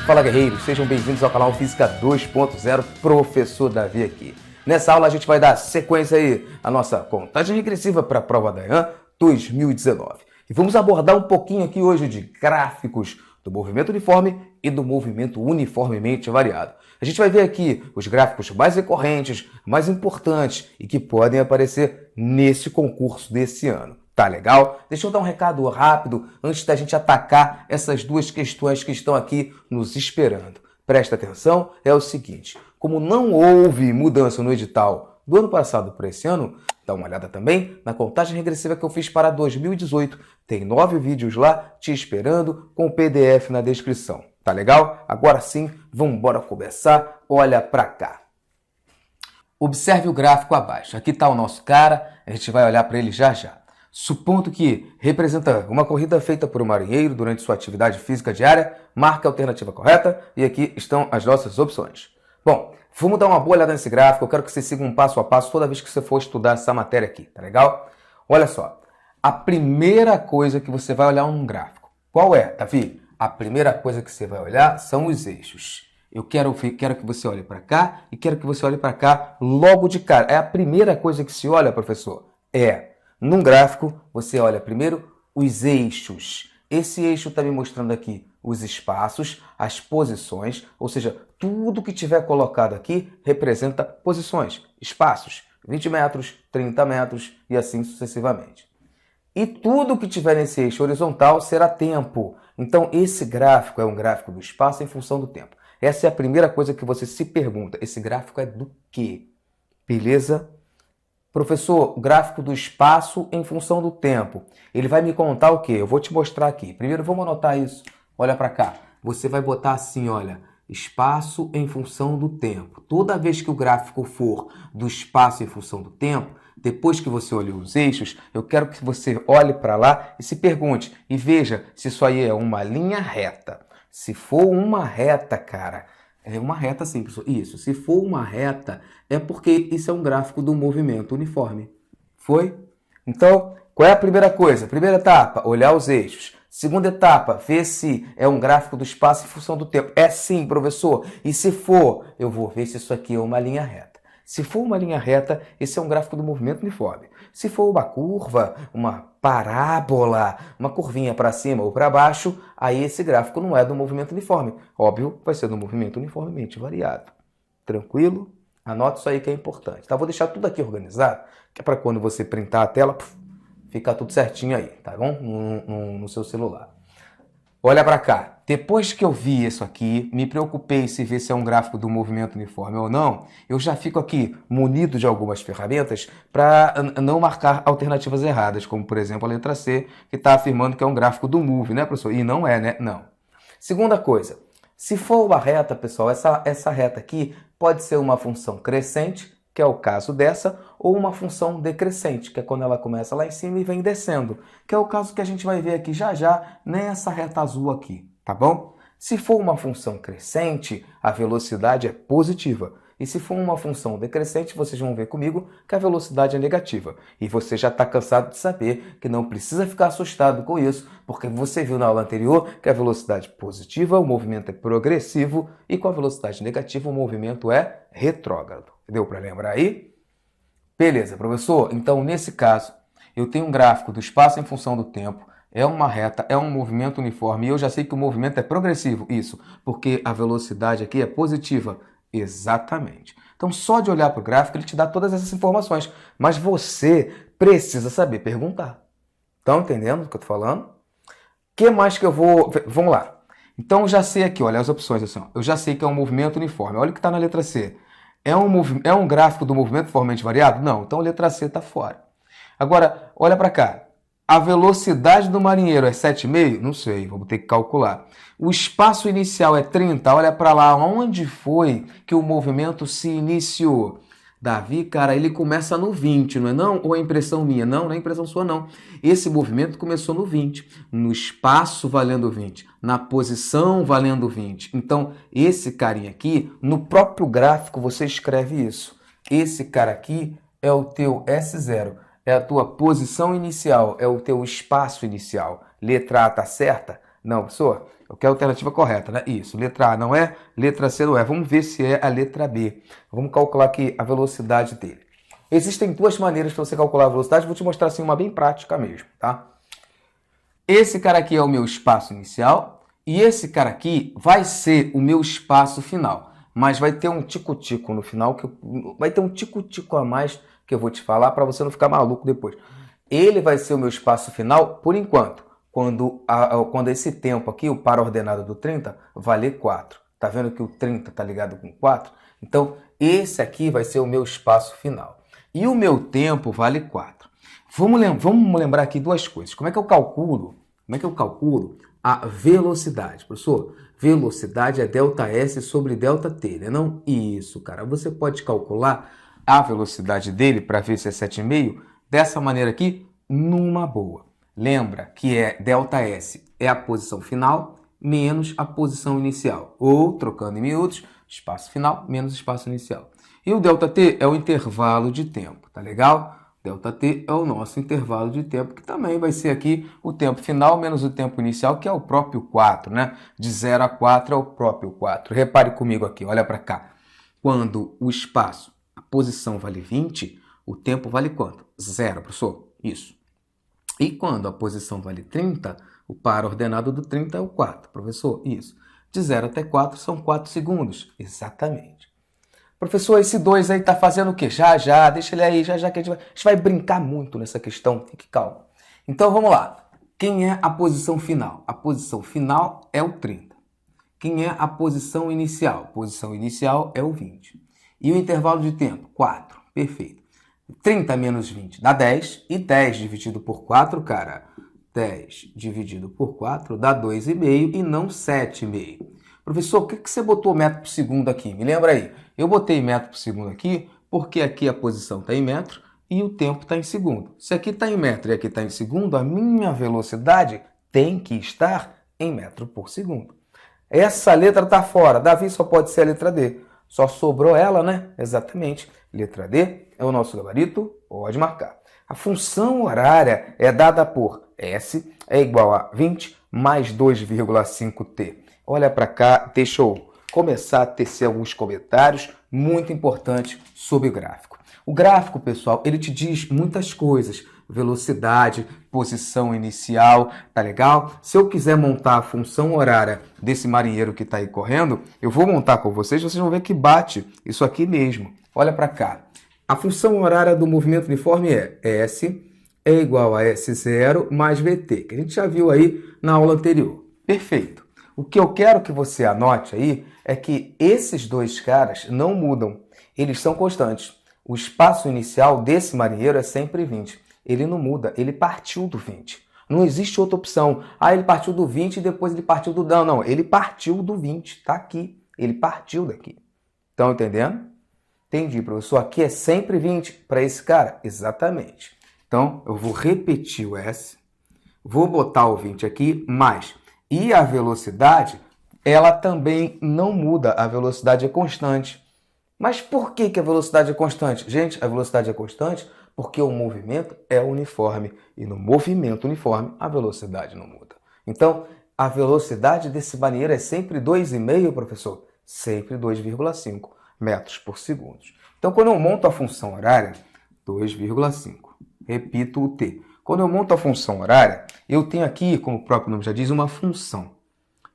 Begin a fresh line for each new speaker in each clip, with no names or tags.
Fala, guerreiros, sejam bem-vindos ao canal Física 2.0, Professor Davi aqui. Nessa aula a gente vai dar sequência aí à nossa contagem regressiva para a prova da IAN 2019. E vamos abordar um pouquinho aqui hoje de gráficos do movimento uniforme e do movimento uniformemente variado. A gente vai ver aqui os gráficos mais recorrentes, mais importantes e que podem aparecer nesse concurso desse ano. Tá legal? Deixa eu dar um recado rápido antes da gente atacar essas duas questões que estão aqui nos esperando. Presta atenção, é o seguinte, como não houve mudança no edital do ano passado para esse ano, dá uma olhada também na contagem regressiva que eu fiz para 2018. Tem 9 vídeos lá te esperando com o PDF na descrição. Tá legal? Agora sim, vamos embora começar. Olha para cá. Observe o gráfico abaixo. Aqui está o nosso cara, a gente vai olhar para ele já já. Supondo que representa uma corrida feita por um marinheiro durante sua atividade física diária, marque a alternativa correta e aqui estão as nossas opções. Bom, vamos dar uma boa olhada nesse gráfico, eu quero que você siga um passo a passo toda vez que você for estudar essa matéria aqui, tá legal? Olha só, a primeira coisa que você vai olhar num gráfico, qual é, Davi? A primeira coisa que você vai olhar são os eixos. Eu quero que você olhe para cá e quero que você olhe para cá logo de cara. É a primeira coisa que se olha, professor? Num gráfico, você olha primeiro os eixos. Esse eixo está me mostrando aqui os espaços, as posições, ou seja, tudo que tiver colocado aqui representa posições, espaços, 20 metros, 30 metros e assim sucessivamente. E tudo que tiver nesse eixo horizontal será tempo. Então, esse gráfico é um gráfico do espaço em função do tempo. Essa é a primeira coisa que você se pergunta. Esse gráfico é do quê? Beleza? Professor, o gráfico do espaço em função do tempo. Ele vai me contar o quê? Eu vou te mostrar aqui. Primeiro, vamos anotar isso. Olha para cá. Você vai botar assim, olha, espaço em função do tempo. Toda vez que o gráfico for do espaço em função do tempo, depois que você olhou os eixos, eu quero que você olhe para lá e se pergunte. E veja se isso aí é uma linha reta. Se for uma reta, cara... É uma reta sim, professor. Isso. Se for uma reta, é porque isso é um gráfico do movimento uniforme. Foi? Então, qual é a primeira coisa? Primeira etapa, olhar os eixos. Segunda etapa, ver se é um gráfico do espaço em função do tempo. É sim, professor. E se for, eu vou ver se isso aqui é uma linha reta. Se for uma linha reta, esse é um gráfico do movimento uniforme. Se for uma curva, uma parábola, uma curvinha para cima ou para baixo, aí esse gráfico não é do movimento uniforme. Óbvio, vai ser do movimento uniformemente variado. Tranquilo? Anota isso aí que é importante. Tá? Vou deixar tudo aqui organizado, que é para quando você printar a tela, ficar tudo certinho aí, tá bom? No seu celular. Olha para cá. Depois que eu vi isso aqui, me preocupei se ver se é um gráfico do movimento uniforme ou não, eu já fico aqui munido de algumas ferramentas para não marcar alternativas erradas, como por exemplo a letra C, que está afirmando que é um gráfico do MOVE, né, professor? E não é, né? Não. Segunda coisa, se for uma reta, pessoal, essa reta aqui pode ser uma função crescente, que é o caso dessa, ou uma função decrescente, que é quando ela começa lá em cima e vem descendo, que é o caso que a gente vai ver aqui já já nessa reta azul aqui, tá bom? Se for uma função crescente, a velocidade é positiva. E se for uma função decrescente, vocês vão ver comigo que a velocidade é negativa. E você já está cansado de saber que não precisa ficar assustado com isso, porque você viu na aula anterior que a velocidade positiva, o movimento é progressivo, e com a velocidade negativa, o movimento é retrógrado. Deu para lembrar aí? Beleza, professor. Então, nesse caso, eu tenho um gráfico do espaço em função do tempo, é uma reta, é um movimento uniforme, e eu já sei que o movimento é progressivo, isso, porque a velocidade aqui é positiva. Exatamente. Então, só de olhar para o gráfico, ele te dá todas essas informações, mas você precisa saber perguntar. Estão entendendo o que eu estou falando? O que mais que eu vou... Vamos lá. Então, eu já sei aqui, olha as opções, assim, ó. Eu já sei que é um movimento uniforme. Olha o que está na letra C. É um gráfico do movimento uniformemente variado? Não, então a letra C está fora. Agora, olha para cá. A velocidade do marinheiro é 7,5? Não sei, vamos ter que calcular. O espaço inicial é 30? Olha para lá, onde foi que o movimento se iniciou? Davi, cara, ele começa no 20, não é não? Ou é impressão minha? Não, não é impressão sua não. Esse movimento começou no 20, no espaço valendo 20, na posição valendo 20. Então, esse carinha aqui, no próprio gráfico você escreve isso. Esse cara aqui é o teu S0. É a tua posição inicial, é o teu espaço inicial. Letra A tá certa? Não, professor, eu quero a alternativa correta, né? Isso, letra A não é, letra C não é. Vamos ver se é a letra B. Vamos calcular aqui a velocidade dele. Existem duas maneiras para você calcular a velocidade, vou te mostrar assim uma bem prática mesmo, tá? Esse cara aqui é o meu espaço inicial e esse cara aqui vai ser o meu espaço final. Mas vai ter um tico-tico no final, vai ter um tico-tico a mais que eu vou te falar para você não ficar maluco depois. Ele vai ser o meu espaço final por enquanto, quando esse tempo aqui, o par ordenado do 30, valer 4. Tá vendo que o 30 tá ligado com 4? Então, esse aqui vai ser o meu espaço final. E o meu tempo vale 4. Vamos lembrar aqui duas coisas. Como é que eu calculo a velocidade? Professor, velocidade é ΔS sobre ΔT, né? Não isso, cara. Você pode calcular a velocidade dele para ver se é 7,5 dessa maneira aqui, numa boa. Lembra que ΔS é a posição final menos a posição inicial. Ou, trocando em miúdos, espaço final menos espaço inicial. E o ΔT é o intervalo de tempo, tá legal? ΔT é o nosso intervalo de tempo, que também vai ser aqui o tempo final menos o tempo inicial, que é o próprio 4, né? De 0 a 4 é o próprio 4. Repare comigo aqui, olha para cá. Quando o espaço, a posição vale 20, o tempo vale quanto? 0, professor. Isso. E quando a posição vale 30, o par ordenado do 30 é o 4, professor. Isso. De 0 até 4 são 4 segundos. Exatamente. Professor, esse 2 aí tá fazendo o quê? Já, deixa ele aí, já que a gente vai brincar muito nessa questão, fique calmo. Então vamos lá. Quem é a posição final? A posição final é o 30. Quem é a posição inicial? A posição inicial é o 20. E o intervalo de tempo? 4. Perfeito. 30 menos 20 dá 10. E 10 dividido por 4, cara, 10 dividido por 4 dá 2,5 e não 7,5. Professor, por que você botou metro por segundo aqui? Me lembra aí. Eu botei metro por segundo aqui porque aqui a posição está em metro e o tempo está em segundo. Se aqui está em metro e aqui está em segundo, a minha velocidade tem que estar em metro por segundo. Essa letra está fora. Davi, só pode ser a letra D. Só sobrou ela, né? Exatamente. Letra D é o nosso gabarito. Pode marcar. A função horária é dada por S é igual a 20 mais 2,5T. Olha para cá, deixa eu começar a tecer alguns comentários muito importantes sobre o gráfico. O gráfico, pessoal, ele te diz muitas coisas. Velocidade, posição inicial, tá legal? Se eu quiser montar a função horária desse marinheiro que está aí correndo, eu vou montar com vocês vão ver que bate isso aqui mesmo. Olha para cá. A função horária do movimento uniforme é S é igual a S0 mais VT, que a gente já viu aí na aula anterior. Perfeito. O que eu quero que você anote aí é que esses dois caras não mudam. Eles são constantes. O espaço inicial desse marinheiro é sempre 20. Ele não muda, ele partiu do 20. Não existe outra opção. Ah, ele partiu do 20 e depois ele partiu do... Não, ele partiu do 20, tá aqui. Ele partiu daqui. Estão entendendo? Entendi, professor. Aqui é sempre 20 para esse cara? Exatamente. Então, eu vou repetir o S, vou botar o 20 aqui, mais. E a velocidade, ela também não muda, a velocidade é constante. Mas por que a velocidade é constante? Gente, a velocidade é constante porque o movimento é uniforme. E no movimento uniforme, a velocidade não muda. Então, a velocidade desse marinheiro é sempre 2,5, professor? Sempre 2,5 metros por segundo. Então, quando eu monto a função horária, 2,5. Repito o T. Quando eu monto a função horária, eu tenho aqui, como o próprio nome já diz, uma função.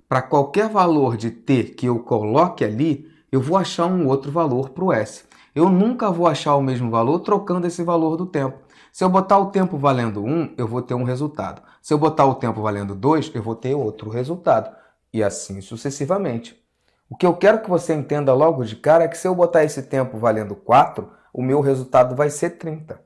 Para qualquer valor de T que eu coloque ali, eu vou achar um outro valor para o S. Eu nunca vou achar o mesmo valor trocando esse valor do tempo. Se eu botar o tempo valendo 1, eu vou ter um resultado. Se eu botar o tempo valendo 2, eu vou ter outro resultado. E assim sucessivamente. O que eu quero que você entenda logo de cara é que se eu botar esse tempo valendo 4, o meu resultado vai ser 30.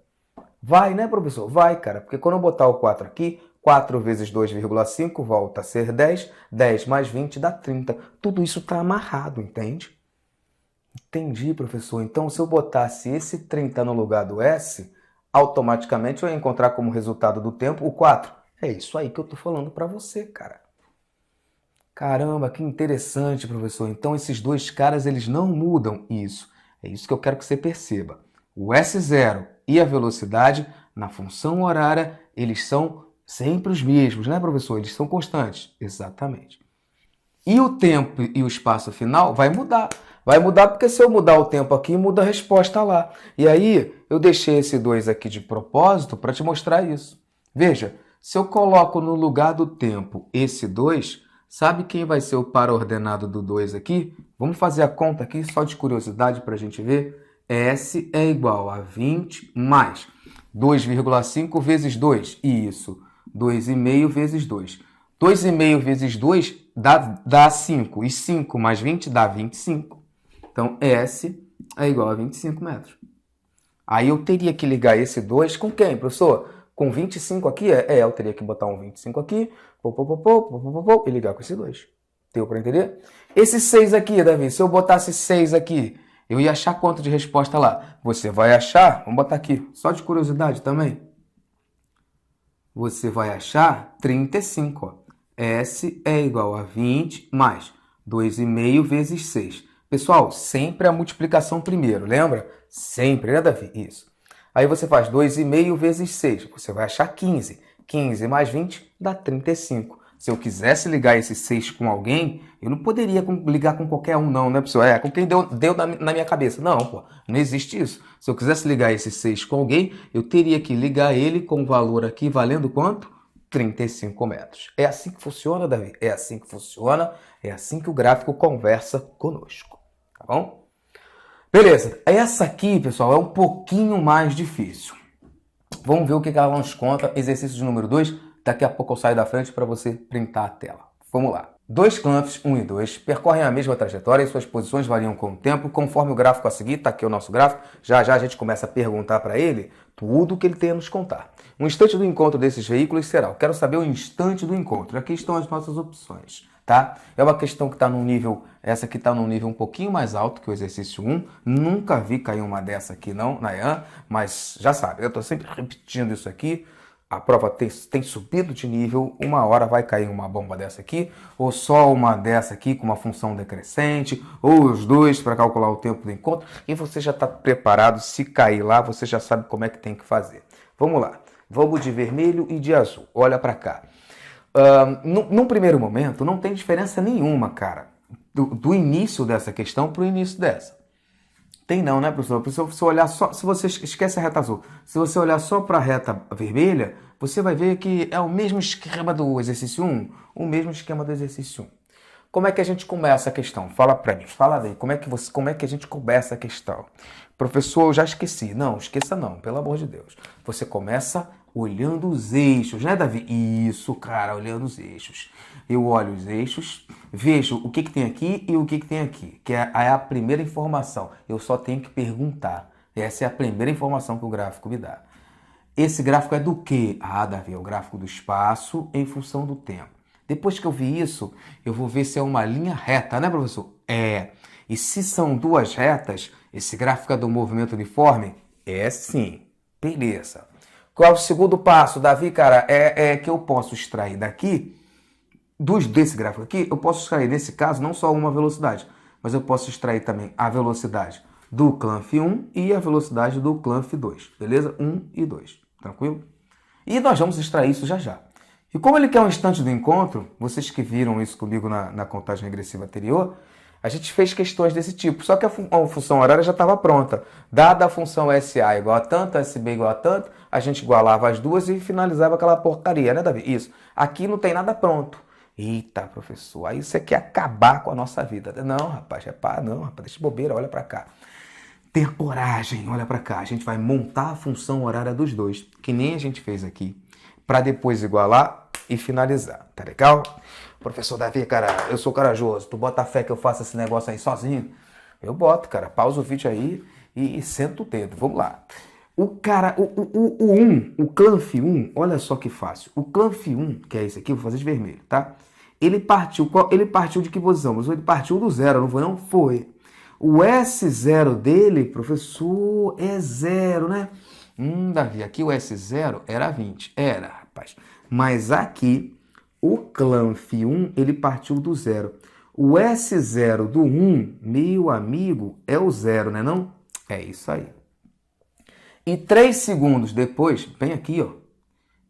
Vai, né, professor? Vai, cara, porque quando eu botar o 4 aqui, 4 vezes 2,5 volta a ser 10, 10 mais 20 dá 30. Tudo isso está amarrado, entende? Entendi, professor. Então, se eu botasse esse 30 no lugar do S, automaticamente eu ia encontrar como resultado do tempo o 4. É isso aí que eu tô falando para você, cara. Caramba, que interessante, professor. Então, esses dois caras, eles não mudam isso. É isso que eu quero que você perceba. O S0 e a velocidade, na função horária, eles são Sempre os mesmos, né, professor? Eles são constantes. Exatamente. E o tempo e o espaço final vai mudar. Vai mudar porque se eu mudar o tempo aqui, muda a resposta lá. E aí, eu deixei esse 2 aqui de propósito para te mostrar isso. Veja, se eu coloco no lugar do tempo esse 2, sabe quem vai ser o par ordenado do 2 aqui? Vamos fazer a conta aqui, só de curiosidade para a gente ver. S é igual a 20 mais 2,5 vezes 2. Isso, 2,5 vezes 2. 2,5 vezes 2 dá 5. E 5 mais 20 dá 25. Então, S é igual a 25 metros. Aí eu teria que ligar esse 2 com quem, professor? Com 25 aqui? Eu teria que botar um 25 aqui, e ligar com esse 2. Deu para entender? Esse 6 aqui, Davi, se eu botasse 6 aqui, eu ia achar quanto de resposta lá? Você vai achar, vamos botar aqui, só de curiosidade também. Você vai achar 35. Ó. S é igual a 20 mais 2,5 vezes 6. Pessoal, sempre a multiplicação primeiro, lembra? Sempre, né, Davi? Isso. Aí você faz 2,5 vezes 6, você vai achar 15. 15 mais 20 dá 35. Se eu quisesse ligar esse 6 com alguém, eu não poderia ligar com qualquer um, não, né, pessoal? Com quem deu na minha cabeça. Não, pô, não existe isso. Se eu quisesse ligar esse 6 com alguém, eu teria que ligar ele com o valor aqui valendo quanto? 35 metros. É assim que funciona, Davi? É assim que funciona, é assim que o gráfico conversa conosco. Tá bom? Beleza, essa aqui, pessoal, é um pouquinho mais difícil. Vamos ver o que ela nos conta. Exercício de número 2. Daqui a pouco eu saio da frente para você printar a tela. Vamos lá. Dois clamps, 1 e 2, percorrem a mesma trajetória e suas posições variam com o tempo, conforme o gráfico a seguir. Está aqui o nosso gráfico. Já já a gente começa a perguntar para ele tudo o que ele tem a nos contar. O instante do encontro desses veículos será: eu quero saber o instante do encontro. Aqui estão as nossas opções. Tá? É uma questão que está num nível, essa aqui está num nível um pouquinho mais alto que o exercício 1. Nunca vi cair uma dessa aqui não, na EAN, mas já sabe, eu estou sempre repetindo isso aqui. A prova tem subido de nível, uma hora vai cair uma bomba dessa aqui, ou só uma dessa aqui com uma função decrescente, ou os dois para calcular o tempo do encontro, e você já está preparado, se cair lá, você já sabe como é que tem que fazer. Vamos lá, vamos de vermelho e de azul, olha para cá. Num primeiro momento, não tem diferença nenhuma, cara, do início dessa questão para o início dessa. Tem não, né, professor? Se você olhar só, se você esquece a reta azul, se você olhar só para a reta vermelha, você vai ver que é o mesmo esquema do exercício 1, o mesmo esquema do exercício 1. Como é que a gente começa a questão? Fala para mim, fala aí, como é que a gente começa a questão? Professor, eu já esqueci. Não, esqueça não, pelo amor de Deus. Você começa olhando os eixos, né, Davi? Isso, cara, olhando os eixos. Eu olho os eixos, vejo o que tem aqui e o que tem aqui, que é a primeira informação. Eu só tenho que perguntar. Essa é a primeira informação que o gráfico me dá. Esse gráfico é do quê? Ah, Davi, é o gráfico do espaço em função do tempo. Depois que eu vi isso, eu vou ver se é uma linha reta, né, professor? É. E se são duas retas, esse gráfico é do movimento uniforme? É sim. Beleza. Qual é o segundo passo, Davi, cara? É que eu posso extrair daqui, desse gráfico aqui, eu posso extrair, nesse caso, não só uma velocidade, mas eu posso extrair também a velocidade do clamp 1 e a velocidade do clamp 2. Beleza? 1 e 2. Tranquilo? E nós vamos extrair isso já já. E como ele quer um instante do encontro, vocês que viram isso comigo na contagem regressiva anterior, a gente fez questões desse tipo, só que a função horária já estava pronta. Dada a função SA igual a tanto, SB igual a tanto, a gente igualava as duas e finalizava aquela porcaria, né, Davi? Isso. Aqui não tem nada pronto. Eita, professor, aí você quer acabar com a nossa vida. Não, rapaz, não, rapaz, deixa de bobeira, olha para cá. Ter coragem, olha para cá. A gente vai montar a função horária dos dois, que nem a gente fez aqui, para depois igualar e finalizar, tá legal? Professor Davi, cara, eu sou corajoso, tu bota fé que eu faço esse negócio aí sozinho? Eu boto, cara, pausa o vídeo aí e senta o dedo, vamos lá. O cara, o clamp 1, olha só que fácil. O clamp 1, que é esse aqui, vou fazer de vermelho, tá? Ele partiu de que posição? Ele partiu do zero, não foi não? Foi. O S0 dele, professor, é zero, né? Davi, aqui o S0 era 20. Era, rapaz. Mas aqui, o clamp 1, ele partiu do zero. O S0 do 1, meu amigo, é o zero, né não? É isso aí. E 3 segundos depois, bem aqui, ó,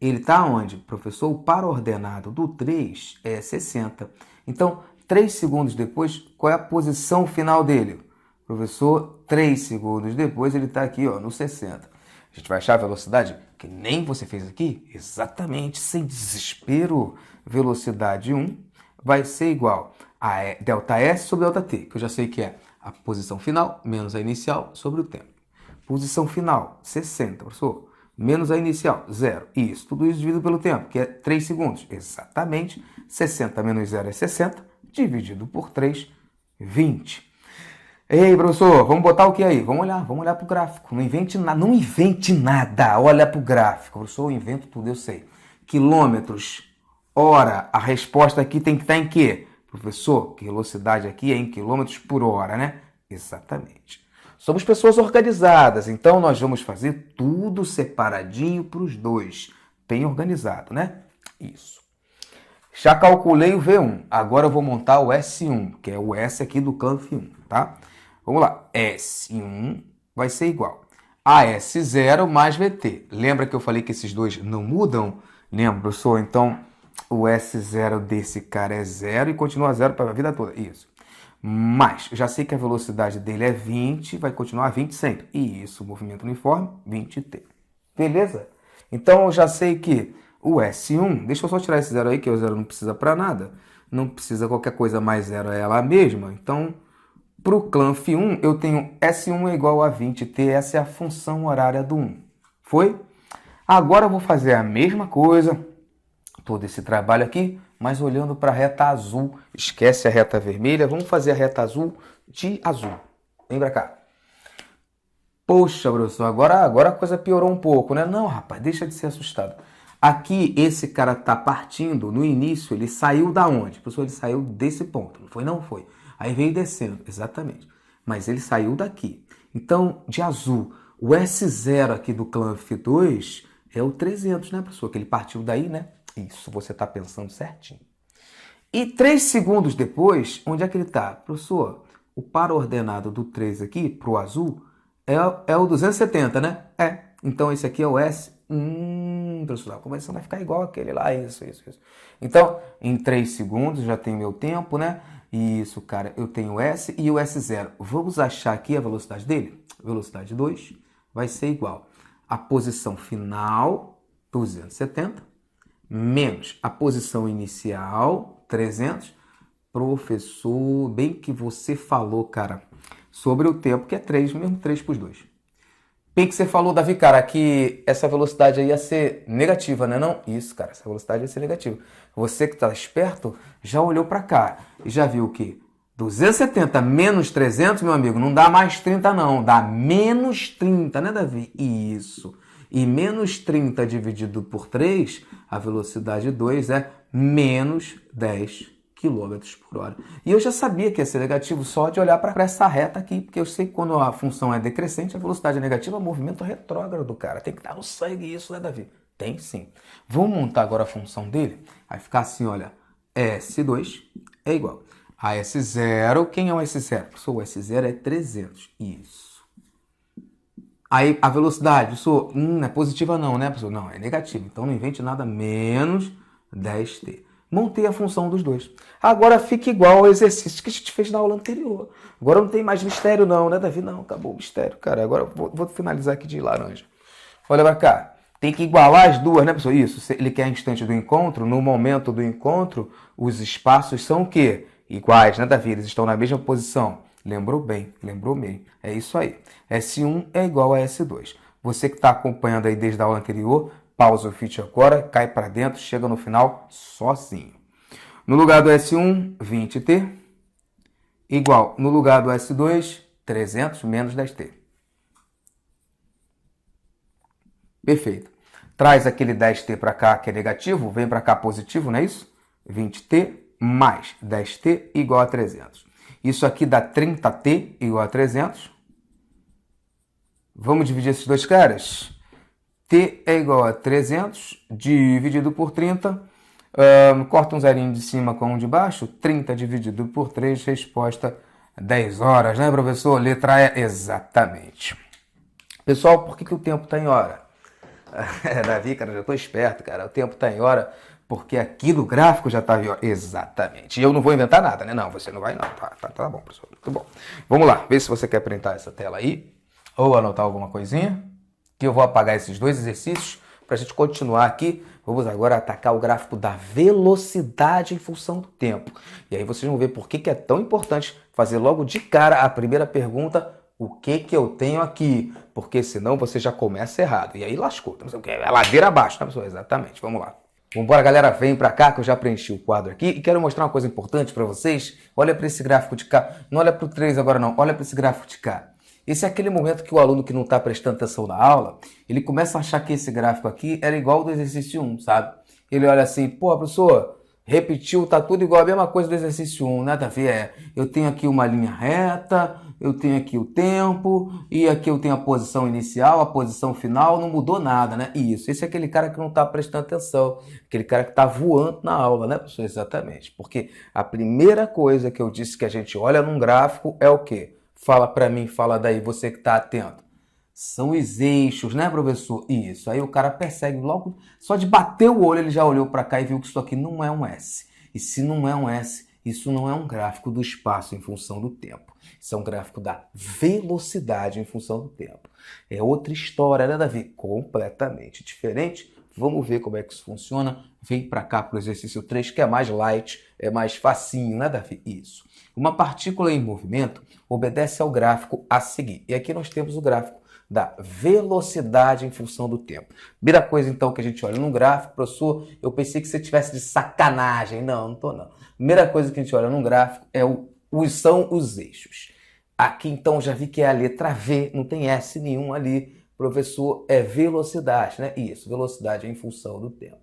Ele está onde? Professor, o par ordenado do 3 é 60. Então, 3 segundos depois, qual é a posição final dele? Professor, 3 segundos depois ele está aqui, ó, no 60. A gente vai achar a velocidade que nem você fez aqui? Exatamente, sem desespero. Velocidade 1 vai ser igual a ΔS sobre ΔT, que eu já sei que é a posição final menos a inicial sobre o tempo. Posição final, 60, professor. Menos a inicial, 0. Isso, tudo isso dividido pelo tempo, que é 3 segundos. Exatamente. 60 menos 0 é 60, dividido por 3, 20. Ei, professor, vamos botar o que aí? Vamos olhar para o gráfico. Não invente nada. Olha para o gráfico. Professor, eu invento tudo, eu sei. Quilômetros, hora, a resposta aqui tem que estar em quê? Professor, que velocidade aqui é em quilômetros por hora, né? Exatamente. Somos pessoas organizadas, então nós vamos fazer tudo separadinho para os dois. Bem organizado, né? Isso. Já calculei o V1. Agora eu vou montar o S1, que é o S aqui do Clanf 1, tá? Vamos lá. S1 vai ser igual a S0 mais VT. Lembra que eu falei que esses dois não mudam? Lembra, professor? Então, o S0 desse cara é 0 e continua 0 para a vida toda. Isso. Mas, já sei que a velocidade dele é 20, vai continuar 20 sempre. E isso, movimento uniforme, 20t. Beleza? Então, eu já sei que o S1, deixa eu só tirar esse 0 aí, que o 0 não precisa para nada. Não precisa qualquer coisa mais 0 é ela mesma. Então, para o Clanf 1, eu tenho S1 é igual a 20t. Essa é a função horária do 1. Foi? Agora eu vou fazer a mesma coisa, todo esse trabalho aqui, mas olhando para a reta azul. Esquece a reta vermelha, vamos fazer a reta azul de azul. Vem para cá. Poxa, professor, agora a coisa piorou um pouco, né? Não, rapaz, deixa de ser assustado. Aqui, esse cara tá partindo, no início, ele saiu da onde? Professor, ele saiu desse ponto, não foi? Não foi. Aí veio descendo, exatamente. Mas ele saiu daqui. Então, de azul, o S0 aqui do Clanf 2 é o 300, né, professor? Que ele partiu daí, né? Isso, você está pensando certinho. E 3 segundos depois, onde é que ele está? Professor, o par ordenado do 3 aqui, para o azul, é o 270, né? É. Então, esse aqui é o S. Professor, começando a ficar igual aquele lá. Isso. Então, em 3 segundos, já tem meu tempo, né? Isso, cara. Eu tenho o S e o S0. Vamos achar aqui a velocidade dele? Velocidade 2 vai ser igual a posição final, 270, menos a posição inicial, 300. Professor, bem que você falou, cara, sobre o tempo, que é 3, mesmo 3 para os dois. Bem que você falou, Davi, cara, que essa velocidade aí ia ser negativa, né? Não? Isso, cara, essa velocidade ia ser negativa. Você que está esperto, já olhou para cá e já viu que 270 menos 300, meu amigo, não dá mais 30 não, dá menos 30, né, Davi? Isso. E menos 30 dividido por 3, a velocidade 2 é menos 10 km por hora. E eu já sabia que ia ser negativo só de olhar para essa reta aqui, porque eu sei que quando a função é decrescente, a velocidade é negativa, é movimento retrógrado, cara. Tem que estar no sangue isso, né, Davi? Tem sim. Vamos montar agora a função dele? Vai ficar assim, olha, S2 é igual a S0. Quem é o S0? O S0 é 300. Isso. Aí a velocidade, não é positiva não, né, professor? Não, é negativa. Então não invente nada, menos 10t. Montei a função dos dois. Agora fica igual ao exercício que a gente fez na aula anterior. Agora não tem mais mistério não, né, Davi? Não, acabou o mistério, cara. Agora vou finalizar aqui de laranja. Olha pra cá. Tem que igualar as duas, né, professor? Isso, ele quer instante do encontro. No momento do encontro, os espaços são o quê? Iguais, né, Davi? Eles estão na mesma posição. Lembrou bem, lembrou bem. É isso aí. S1 é igual a S2. Você que está acompanhando aí desde a aula anterior, pausa o vídeo agora, cai para dentro, chega no final sozinho. No lugar do S1, 20t, igual, no lugar do S2, 300 menos 10t. Perfeito. Traz aquele 10t para cá, que é negativo, vem para cá positivo, não é isso? 20t mais 10t igual a 300. Isso aqui dá 30t igual a 300. Vamos dividir esses dois caras? T é igual a 300 dividido por 30. Corta um zerinho de cima com um de baixo. 30 dividido por 3, resposta 10 horas, né, professor? Letra E, exatamente. Pessoal, por que o tempo está em hora? Davi, cara, já tô esperto, cara. O tempo tá em hora, porque aqui no gráfico já tá em hora. Exatamente. E eu não vou inventar nada, né? Não, você não vai não. Tá bom, professor. Muito bom. Vamos lá, vê se você quer printar essa tela aí, ou anotar alguma coisinha, que eu vou apagar esses dois exercícios para a gente continuar aqui. Vamos agora atacar o gráfico da velocidade em função do tempo. E aí vocês vão ver por que é tão importante fazer logo de cara a primeira pergunta: o que eu tenho aqui? Porque senão você já começa errado. E aí lascou. É ladeira abaixo, tá, pessoal? Exatamente. Vamos lá. Vambora, galera. Vem pra cá que eu já preenchi o quadro aqui. E quero mostrar uma coisa importante para vocês. Olha para esse gráfico de cá. Não olha para o 3 agora, não. Olha para esse gráfico de cá. Esse é aquele momento que o aluno que não está prestando atenção na aula, ele começa a achar que esse gráfico aqui era igual ao do exercício 1, sabe? Ele olha assim, pô, professor, repetiu, tá tudo igual a mesma coisa do exercício 1, nada a ver. Eu tenho aqui uma linha reta, eu tenho aqui o tempo, e aqui eu tenho a posição inicial, a posição final, não mudou nada, né? Isso, esse é aquele cara que não está prestando atenção, aquele cara que está voando na aula, né, professor? Exatamente, porque a primeira coisa que eu disse que a gente olha num gráfico é o quê? Fala para mim, fala daí, você que está atento. São os eixos, né, professor? Isso. Aí o cara persegue logo, só de bater o olho, ele já olhou para cá e viu que isso aqui não é um S. E se não é um S, isso não é um gráfico do espaço em função do tempo. Isso é um gráfico da velocidade em função do tempo. É outra história, né, Davi? Completamente diferente. Vamos ver como é que isso funciona. Vem para cá para o exercício 3, que é mais light, é mais facinho, né, Davi? Isso. Uma partícula em movimento obedece ao gráfico a seguir. E aqui nós temos o gráfico da velocidade em função do tempo. Primeira coisa, então, que a gente olha no gráfico, professor, eu pensei que você tivesse de sacanagem. Não, não tô não. Primeira coisa que a gente olha no gráfico são os eixos. Aqui, então, já vi que é a letra V, não tem S nenhum ali. Professor, é velocidade, né? Isso, velocidade em função do tempo.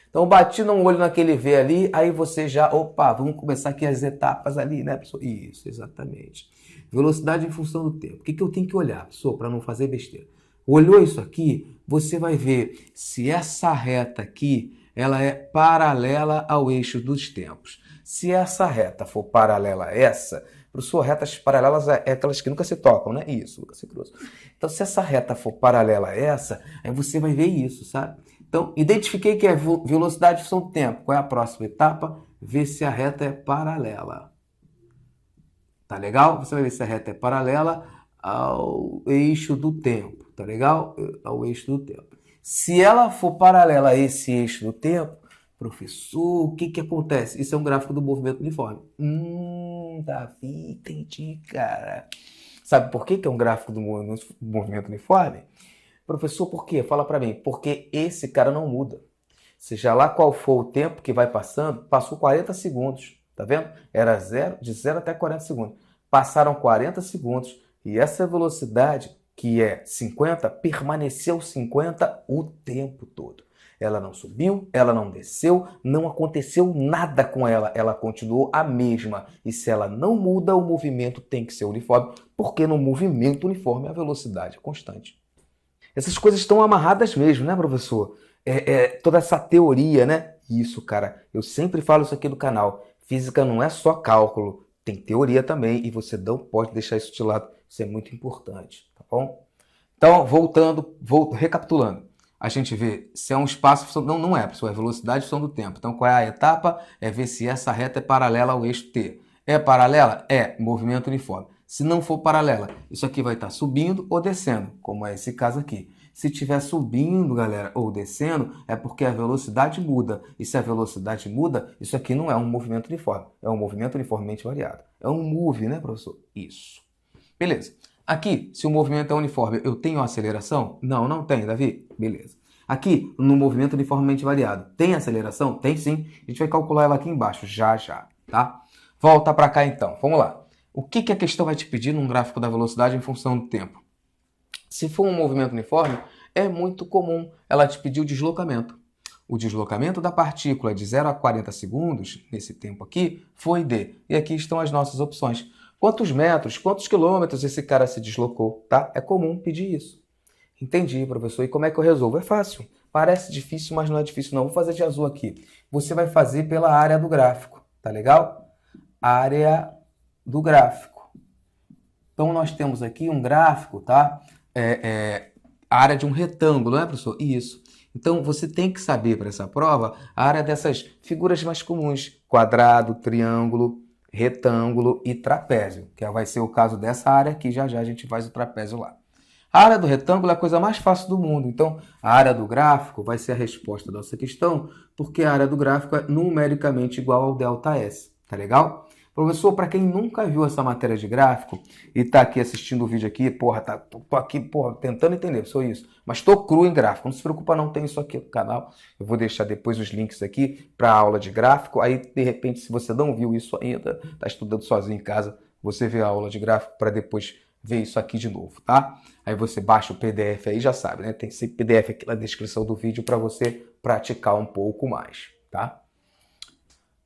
Então, bati um olho naquele V ali, aí você já, opa, vamos começar aqui as etapas ali, né, professor? Isso, exatamente. Velocidade em função do tempo. O que eu tenho que olhar, professor, para não fazer besteira? Olhou isso aqui, você vai ver se essa reta aqui, ela é paralela ao eixo dos tempos. Se essa reta for paralela a essa, professor, retas paralelas é aquelas que nunca se tocam, né? Isso, nunca se cruzam. Então, se essa reta for paralela a essa, aí você vai ver isso, sabe? Então, identifiquei que é velocidade em função do tempo. Qual é a próxima etapa? Ver se a reta é paralela. Tá legal? Você vai ver se a reta é paralela ao eixo do tempo. Tá legal? Ao eixo do tempo. Se ela for paralela a esse eixo do tempo, professor, o que acontece? Isso é um gráfico do movimento uniforme. Davi, entendi, cara. Sabe por que é um gráfico do movimento uniforme? Professor, por quê? Fala para mim. Porque esse cara não muda. Seja lá qual for o tempo que vai passando, passou 40 segundos. Tá vendo? Era de 0 até 40 segundos. Passaram 40 segundos e essa velocidade, que é 50, permaneceu 50 o tempo todo. Ela não subiu, ela não desceu, não aconteceu nada com ela. Ela continuou a mesma. E se ela não muda, o movimento tem que ser uniforme, porque no movimento uniforme a velocidade é constante. Essas coisas estão amarradas mesmo, né, professor? Toda essa teoria, né? Isso, cara, eu sempre falo isso aqui no canal. Física não é só cálculo, tem teoria também e você não pode deixar isso de lado. Isso é muito importante, tá bom? Então, recapitulando. A gente vê se é um espaço... Não é, pessoal, é velocidade em função do tempo. Então, qual é a etapa? É ver se essa reta é paralela ao eixo T. É paralela? É, movimento uniforme. Se não for paralela, isso aqui vai estar subindo ou descendo, como é esse caso aqui. Se estiver subindo, galera, ou descendo, é porque a velocidade muda. E se a velocidade muda, isso aqui não é um movimento uniforme. É um movimento uniformemente variado. É um move, né, professor? Isso. Beleza. Aqui, se o movimento é uniforme, eu tenho aceleração? Não, não tem, Davi. Beleza. Aqui, no movimento uniformemente variado, tem aceleração? Tem sim. A gente vai calcular ela aqui embaixo, já, tá? Volta para cá então. Vamos lá. O que a questão vai te pedir num gráfico da velocidade em função do tempo? Se for um movimento uniforme, é muito comum ela te pedir o deslocamento. O deslocamento da partícula de 0 a 40 segundos, nesse tempo aqui, foi d. E aqui estão as nossas opções. Quantos metros, quantos quilômetros esse cara se deslocou, tá? É comum pedir isso. Entendi, professor. E como é que eu resolvo? É fácil. Parece difícil, mas não é difícil não. Vou fazer de azul aqui. Você vai fazer pela área do gráfico, tá legal? Área do gráfico. Então, nós temos aqui um gráfico, tá? A área de um retângulo, não é, professor? Isso. Então, você tem que saber para essa prova a área dessas figuras mais comuns. Quadrado, triângulo, retângulo e trapézio. Que vai ser o caso dessa área aqui. Já já a gente faz o trapézio lá. A área do retângulo é a coisa mais fácil do mundo. Então, a área do gráfico vai ser a resposta da nossa questão, porque a área do gráfico é numericamente igual ao ΔS. Tá legal? Professor, para quem nunca viu essa matéria de gráfico e está aqui assistindo o vídeo aqui, porra, tô aqui, porra, tentando entender, sou isso, mas estou cru em gráfico, não se preocupa não, tem isso aqui no canal, eu vou deixar depois os links aqui para a aula de gráfico, aí de repente se você não viu isso ainda, está estudando sozinho em casa, você vê a aula de gráfico para depois ver isso aqui de novo, tá? Aí você baixa o PDF aí, já sabe, né? Tem esse PDF aqui na descrição do vídeo para você praticar um pouco mais, tá?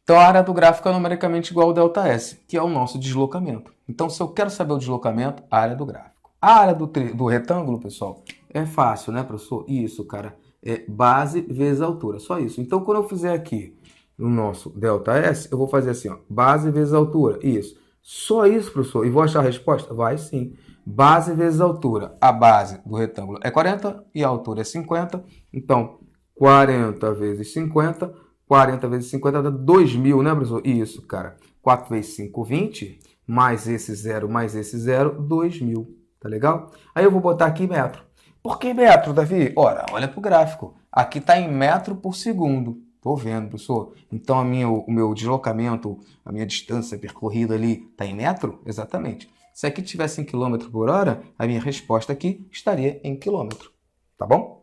Então, a área do gráfico é numericamente igual ao ΔS, que é o nosso deslocamento. Então, se eu quero saber o deslocamento, a área do gráfico. A área do retângulo, pessoal, é fácil, né, professor? Isso, cara, é base vezes altura, só isso. Então, quando eu fizer aqui no nosso ΔS, eu vou fazer assim, ó, base vezes altura, isso. Só isso, professor, e vou achar a resposta? Vai sim. Base vezes altura. A base do retângulo é 40 e a altura é 50. Então, 40 vezes 50... 40 vezes 50 dá 2.000, né, professor? Isso, cara. 4 vezes 5, 20. Mais esse 0, 2.000. Tá legal? Aí eu vou botar aqui metro. Por que metro, Davi? Ora, olha pro gráfico. Aqui está em metro por segundo. Tô vendo, professor. Então o meu deslocamento, a minha distância percorrida ali está em metro? Exatamente. Se aqui tivesse em quilômetro por hora, a minha resposta aqui estaria em quilômetro. Tá bom?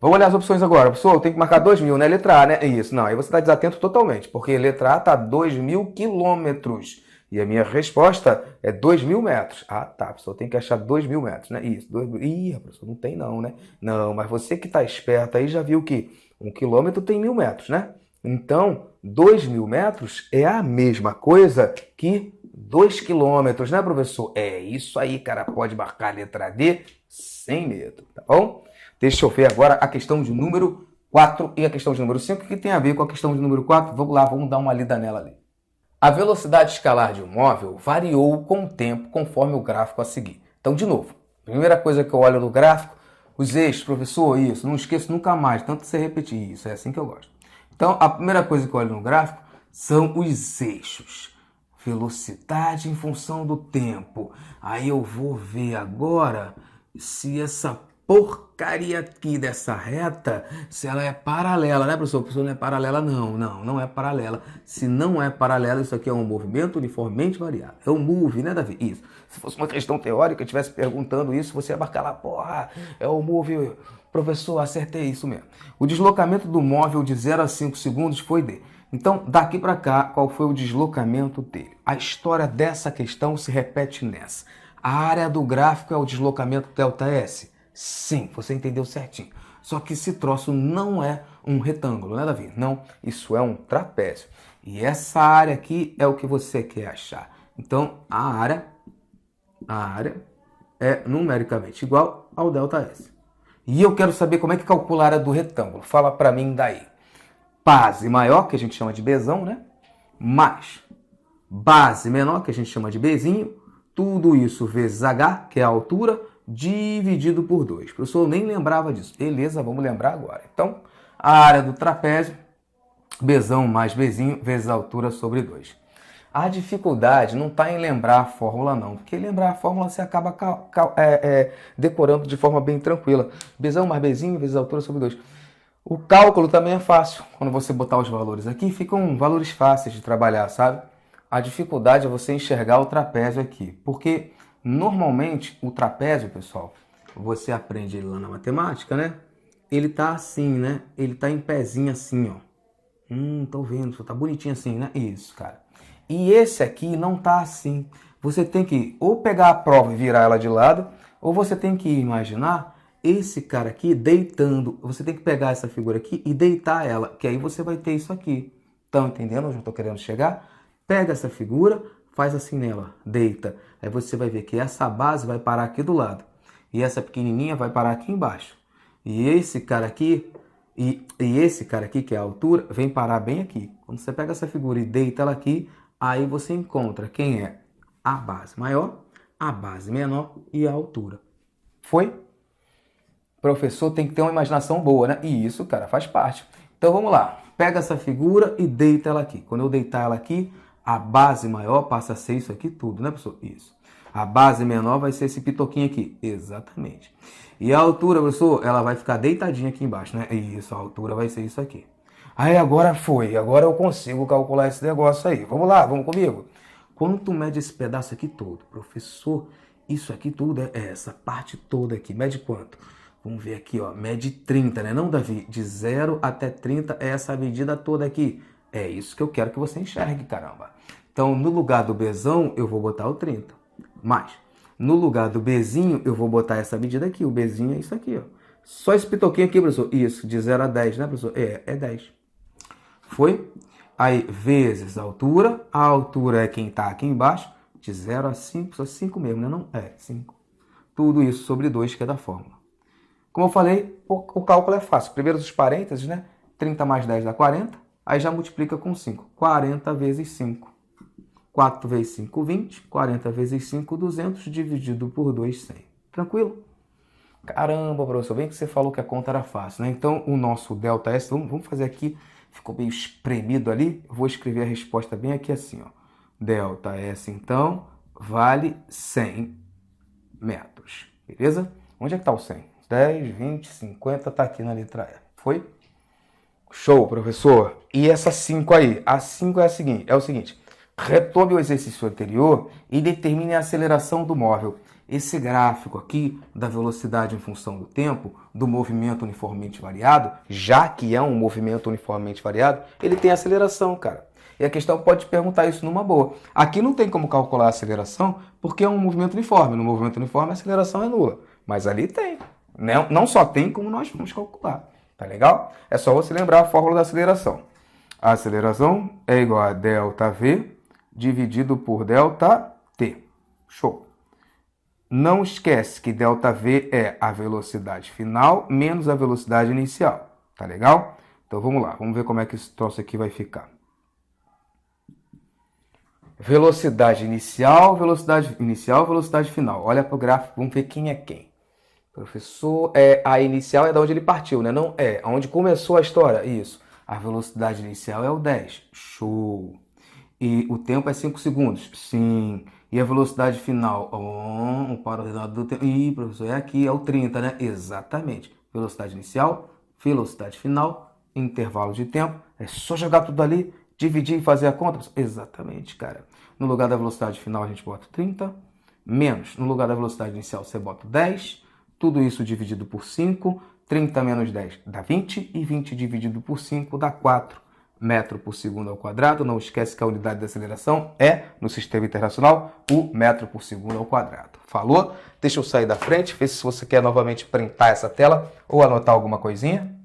Vamos olhar as opções agora. Professor, eu tenho que marcar 2.000, né? Letra A, né? Isso. Não, aí você está desatento totalmente, porque letra A está 2.000 quilômetros. E a minha resposta é 2.000 metros. Ah, tá, professor, tem que achar 2.000 metros, né? Isso, 2.000. Ih, professor, não tem não, né? Não, mas você que está esperto aí já viu que 1 quilômetro tem 1.000 metros, né? Então, 2.000 metros é a mesma coisa que 2 quilômetros, né, professor? É isso aí, cara. Pode marcar a letra D sem medo, tá bom? Deixa eu ver agora a questão de número 4 e a questão de número 5, que tem a ver com a questão de número 4. Vamos lá, vamos dar uma lida nela ali. A velocidade escalar de um móvel variou com o tempo conforme o gráfico a seguir. Então, de novo, primeira coisa que eu olho no gráfico, os eixos, professor, isso, não esqueço nunca mais, tanto você repetir isso, é assim que eu gosto. Então, a primeira coisa que eu olho no gráfico são os eixos. Velocidade em função do tempo. Aí eu vou ver agora se essa porcaria aqui dessa reta, se ela é paralela, né, professor? Professor, não é paralela, não. Não é paralela. Se não é paralela, isso aqui é um movimento uniformemente variável. É um move, né, Davi? Isso. Se fosse uma questão teórica, eu estivesse perguntando isso, você ia marcar lá, porra, é o move. Professor, acertei isso mesmo. O deslocamento do móvel de 0 a 5 segundos foi D. Então, daqui para cá, qual foi o deslocamento dele? A história dessa questão se repete nessa. A área do gráfico é o deslocamento ΔS. Sim, você entendeu certinho. Só que esse troço não é um retângulo, né, Davi? Não, isso é um trapézio. E essa área aqui é o que você quer achar. Então, a área é numericamente igual ao ΔS. E eu quero saber como é que calcula a área do retângulo. Fala para mim daí. Base maior, que a gente chama de Bzão, né? Mais base menor, que a gente chama de Bzinho. Tudo isso vezes H, que é a altura, dividido por 2. O professor nem lembrava disso. Beleza, vamos lembrar agora. Então, a área do trapézio, Bzão mais Bzinho, vezes a altura sobre 2. A dificuldade não está em lembrar a fórmula, não. Porque lembrar a fórmula você acaba decorando de forma bem tranquila. Bzão mais Bzinho, vezes a altura sobre 2. O cálculo também é fácil. Quando você botar os valores aqui, ficam valores fáceis de trabalhar, sabe? A dificuldade é você enxergar o trapézio aqui. Porque, normalmente, o trapézio, pessoal, você aprende ele lá na matemática, né? Ele tá assim, né? Ele tá em pezinho assim, ó. Tô vendo, só tá bonitinho assim, né? Isso, cara. E esse aqui não tá assim. Você tem que ou pegar a prova e virar ela de lado, ou você tem que imaginar esse cara aqui deitando. Você tem que pegar essa figura aqui e deitar ela, que aí você vai ter isso aqui. Estão entendendo onde eu tô querendo chegar? Pega essa figura, faz assim nela, deita. Aí você vai ver que essa base vai parar aqui do lado. E essa pequenininha vai parar aqui embaixo. E esse cara aqui, esse cara aqui, que é a altura, vem parar bem aqui. Quando você pega essa figura e deita ela aqui, aí você encontra quem é a base maior, a base menor e a altura. Foi? Professor tem que ter uma imaginação boa, né? E isso, cara, faz parte. Então vamos lá. Pega essa figura e deita ela aqui. Quando eu deitar ela aqui, a base maior passa a ser isso aqui tudo, né, professor? Isso. A base menor vai ser esse pitoquinho aqui. Exatamente. E a altura, professor, ela vai ficar deitadinha aqui embaixo, né? Isso, a altura vai ser isso aqui. Aí agora foi. Agora eu consigo calcular esse negócio aí. Vamos lá, vamos comigo. Quanto mede esse pedaço aqui todo? Professor, isso aqui tudo é essa parte toda aqui. Mede quanto? Vamos ver aqui, ó. Mede 30, né? Não, Davi? De 0 até 30 é essa medida toda aqui. É isso que eu quero que você enxergue, caramba. Então, no lugar do Bzão, eu vou botar o 30. Mas, no lugar do Bzinho, eu vou botar essa medida aqui. O Bzinho é isso aqui, ó. Só esse pitoquinho aqui, professor. Isso, de 0 a 10, né, professor? É 10. Foi? Aí, vezes a altura é quem está aqui embaixo, de 0 a 5, só 5 mesmo, né? Não? É, 5. Tudo isso sobre 2, que é da fórmula. Como eu falei, o cálculo é fácil. Primeiro os parênteses, né? 30 mais 10 dá 40, aí já multiplica com 5. 40 vezes 5. 4 vezes 5, 20. 40 vezes 5, 200, dividido por 2, 100. Tranquilo? Caramba, professor, bem que você falou que a conta era fácil, né? Então, o nosso ΔS, vamos fazer aqui, ficou meio espremido ali. Eu vou escrever a resposta bem aqui assim, ó. ΔS, então, vale 100 metros. Beleza? Onde é que está o 100? 10, 20, 50, tá aqui na letra E. Foi? Show, professor. E essa 5 aí? A 5 é o seguinte. Retome o exercício anterior e determine a aceleração do móvel. Esse gráfico aqui da velocidade em função do tempo, do movimento uniformemente variado, já que é um movimento uniformemente variado, ele tem aceleração, cara. E a questão pode perguntar isso numa boa. Aqui não tem como calcular a aceleração porque é um movimento uniforme. No movimento uniforme a aceleração é nula. Mas ali tem. Não só tem, como nós vamos calcular. Tá legal? É só você lembrar a fórmula da aceleração. A aceleração é igual a ΔV dividido por ΔT. Show! Não esquece que ΔV é a velocidade final menos a velocidade inicial. Tá legal? Então vamos lá. Vamos ver como é que esse troço aqui vai ficar. Velocidade inicial, velocidade final. Olha para o gráfico, vamos ver quem é quem. Professor, a inicial é da onde ele partiu, né? Não é, onde começou a história. Isso. A velocidade inicial é o 10. Show. E o tempo é 5 segundos. Sim. E a velocidade final? Para o ordenador do tempo. Ih, professor, é aqui, é o 30, né? Exatamente. Velocidade inicial, velocidade final, intervalo de tempo. É só jogar tudo ali, dividir e fazer a conta? Exatamente, cara. No lugar da velocidade final a gente bota 30. Menos, no lugar da velocidade inicial você bota 10. Tudo isso dividido por 5, 30 menos 10 dá 20, e 20 dividido por 5 dá 4 metros por segundo ao quadrado. Não esquece que a unidade de aceleração é, no sistema internacional, o metro por segundo ao quadrado. Falou? Deixa eu sair da frente, ver se você quer novamente printar essa tela ou anotar alguma coisinha.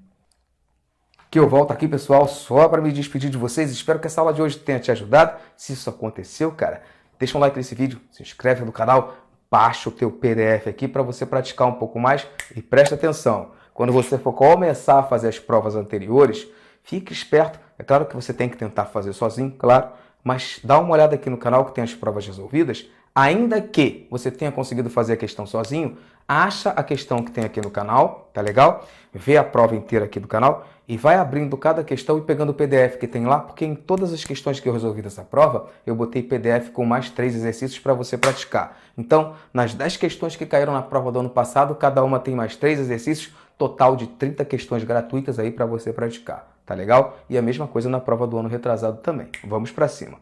Que eu volto aqui, pessoal, só para me despedir de vocês. Espero que essa aula de hoje tenha te ajudado. Se isso aconteceu, cara, deixa um like nesse vídeo, se inscreve no canal, baixa o teu PDF aqui para você praticar um pouco mais e presta atenção. Quando você for começar a fazer as provas anteriores, fique esperto. É claro que você tem que tentar fazer sozinho, claro, mas dá uma olhada aqui no canal que tem as provas resolvidas. Ainda que você tenha conseguido fazer a questão sozinho, acha a questão que tem aqui no canal, tá legal? Vê a prova inteira aqui do canal e vai abrindo cada questão e pegando o PDF que tem lá, porque em todas as questões que eu resolvi dessa prova, eu botei PDF com mais 3 exercícios para você praticar. Então, nas 10 questões que caíram na prova do ano passado, cada uma tem mais 3 exercícios, total de 30 questões gratuitas aí para você praticar, tá legal? E a mesma coisa na prova do ano retrasado também. Vamos para cima.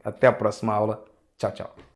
Até a próxima aula. Tchau, tchau.